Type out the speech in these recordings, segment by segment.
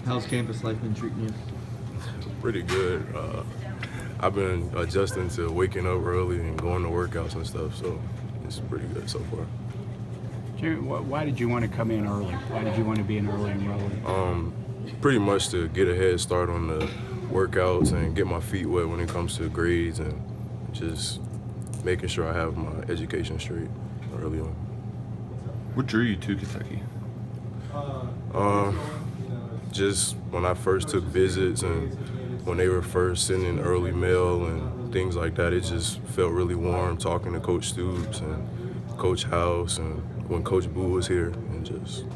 How's campus life been treating you? Pretty good. I've been adjusting to waking up early and going to workouts and stuff, so it's pretty good so far. Jamin, why did you want to come in early? Why did you want to be an early enrollee? Pretty much to get a head start on the workouts and get my feet wet when it comes to grades and just making sure I have my education straight early on. What drew you to Kentucky? Just when I first took visits and when they were first sending early mail and things like that, it just felt really warm talking to Coach Stoops and Coach House and when Coach Boo was here and just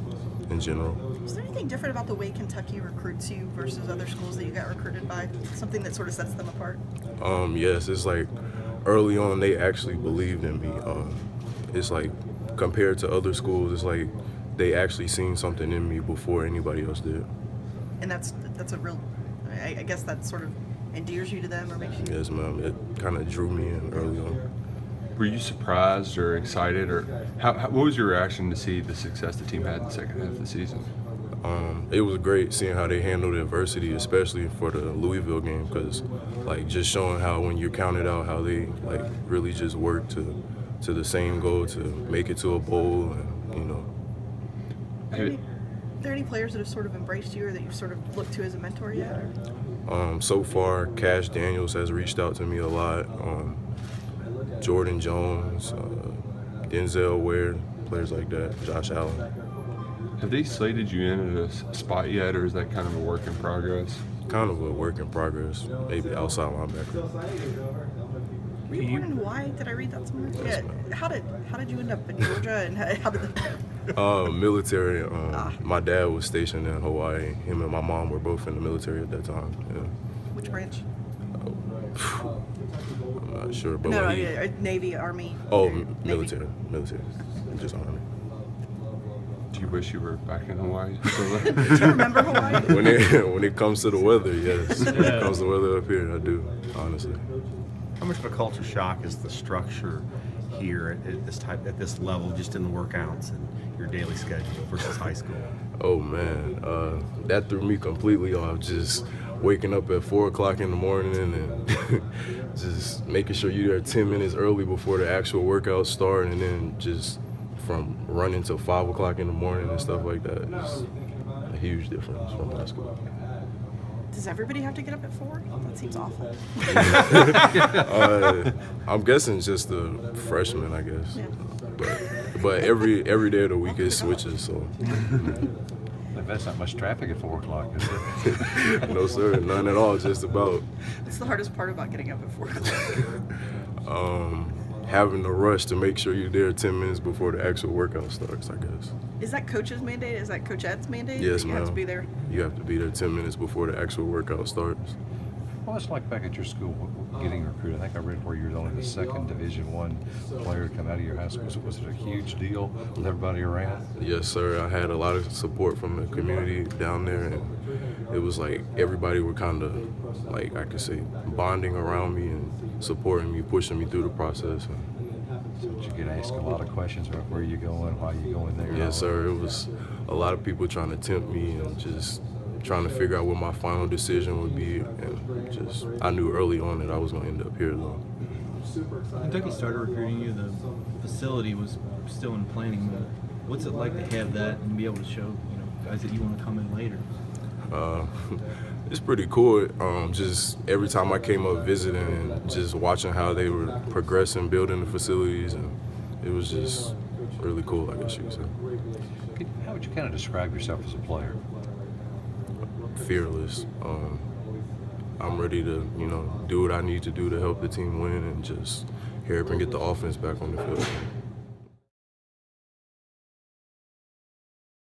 in general. Is there anything different about the way Kentucky recruits you versus other schools that you got recruited by? Something that sort of sets them apart? Yes, it's like early on they actually believed in me. It's like compared to other schools, it's like they actually seen something in me before anybody else did. And that's a real, I guess that sort of endears you to them or makes you... Yes, ma'am. It kind of drew me in early on. Were you surprised or excited, or what was your reaction to see the success the team had in the second half of the season? It was great seeing how they handled adversity, especially for the Louisville game, because like just showing how when you're counted out, how they like really just work to the same goal to make it to a bowl, and you know. Are there any players that have sort of embraced you or that you've sort of looked to as a mentor yet? So far, Cash Daniels has reached out to me a lot. Jordan Jones, Denzel Ware, players like that, Josh Allen. Have they slated you in at a spot yet, or is that kind of a work in progress? Kind of a work in progress, maybe outside linebacker. Were you born in Hawaii? Did I read that somewhere? Yes, Yeah. How did you end up in Georgia, and how did that? Military. My dad was stationed in Hawaii. Him and my mom were both in the military at that time. Yeah. Which branch? I'm not sure, but No, when he, Navy, Army. oh, Navy. military, just Army. Do you wish you were back in Hawaii? Do you remember Hawaii? When it comes to the weather, yes. When it comes to the weather up here, I do, honestly. How much of a culture shock is the structure here at this level, just in the workouts and your daily schedule versus high school? Oh man, that threw me completely off. Just waking up at 4 o'clock in the morning and just making sure you're there 10 minutes early before the actual workout start, and then just from running till 5 o'clock in the morning and stuff like that. It's a huge difference from high school. Does everybody have to get up at 4? That seems awful. I'm guessing just the freshmen, I guess. Yeah. But every day of the week it switches, so. That's not much traffic at 4 o'clock, is it? No, sir, none at all, just about. What's the hardest part about getting up at 4 o'clock? Having to rush to make sure you're there 10 minutes before the actual workout starts, I guess. Is that coach's mandate? Is that Coach Ed's mandate? Yes, that you ma'am. have to be there? You have to be there 10 minutes before the actual workout starts. Well, it's like back at your school, getting recruited. I think I read where you were only the second Division I player to come out of your high school. So was it a huge deal with everybody around? Yes, sir. I had a lot of support from the community down there, and it was like everybody were kind of, like I could say, bonding around me and supporting me, pushing me through the process. So did you get asked a lot of questions about where you going, why you going there? Yes, sir. It was a lot of people trying to tempt me and just trying to figure out what my final decision would be, and just I knew early on that I was going to end up here though. Kentucky started recruiting you. The facility was still in planning mode. What's it like to have that and be able to show guys that you want to come in later? It's pretty cool. Just every time I came up visiting and just watching how they were progressing, building the facilities, and it was just really cool, I guess you could say. How would you kind of describe yourself as a player? Fearless. I'm ready to, do what I need to do to help the team win and just hurry up and get the offense back on the field.